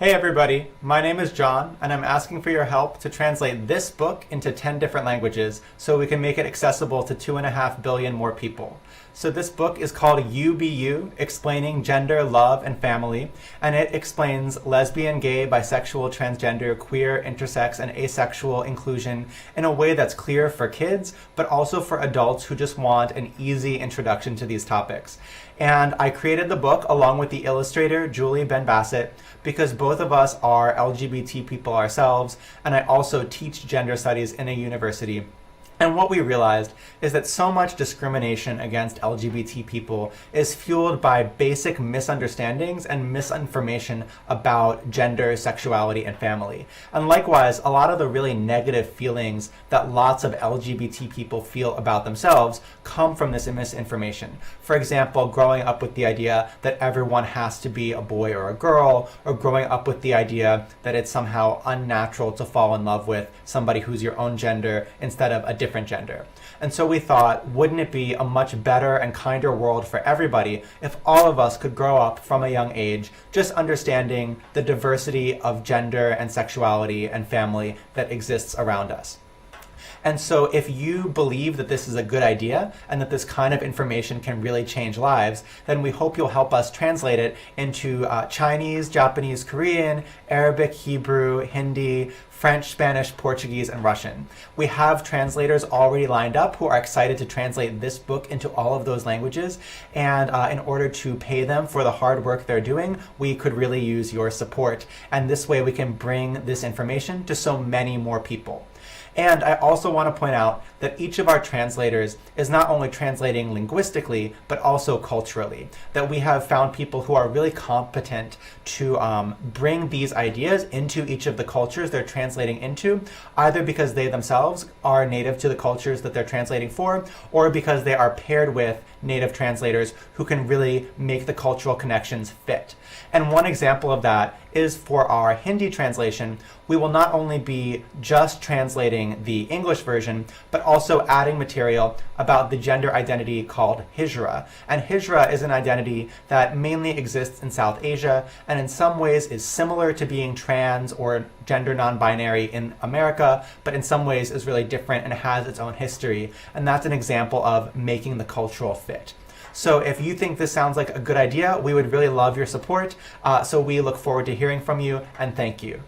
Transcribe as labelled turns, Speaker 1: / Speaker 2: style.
Speaker 1: Hey everybody, my name is John, and I'm asking for your help to translate this book into 10 different languages so we can make it accessible to 2.5 billion more people. So this book is called You Be You, Explaining Gender, Love, and Family, and it explains lesbian, gay, bisexual, transgender, queer, intersex, and asexual inclusion in a way that's clear for kids, but also for adults who just want an easy introduction to these topics. And I created the book along with the illustrator, Julie Ben-Bassett, because both of us are LGBT people ourselves, and I also teach gender studies in a university. And what we realized is that so much discrimination against LGBT people is fueled by basic misunderstandings and misinformation about gender, sexuality, and family. And likewise, a lot of the really negative feelings that lots of LGBT people feel about themselves come from this misinformation. For example, growing up with the idea that everyone has to be a boy or a girl, or growing up with the idea that it's somehow unnatural to fall in love with somebody who's your own gender instead of a different gender. And so we thought, wouldn't it be a much better and kinder world for everybody if all of us could grow up from a young age just understanding the diversity of gender and sexuality and family that exists around us? And so if you believe that this is a good idea and that this kind of information can really change lives, then we hope you'll help us translate it into Chinese, Japanese, Korean, Arabic, Hebrew, Hindi, French, Spanish, Portuguese, and Russian. We have translators already lined up who are excited to translate this book into all of those languages. And in order to pay them for the hard work they're doing, we could really use your support. And this way we can bring this information to so many more people. And I also want to point out that each of our translators is not only translating linguistically, but also culturally. That we have found people who are really competent to bring these ideas into each of the cultures they're translating into, either because they themselves are native to the cultures that they're translating for, or because they are paired with native translators who can really make the cultural connections fit. And one example of that is for our Hindi translation. We will not only be just translating the English version, but also adding material about the gender identity called Hijra. And Hijra is an identity that mainly exists in South Asia, and in some ways is similar to being trans or gender non-binary in America, but in some ways is really different and has its own history. And that's an example of making the cultural fit. So if you think this sounds like a good idea, we would really love your support. So we look forward to hearing from you, and thank you.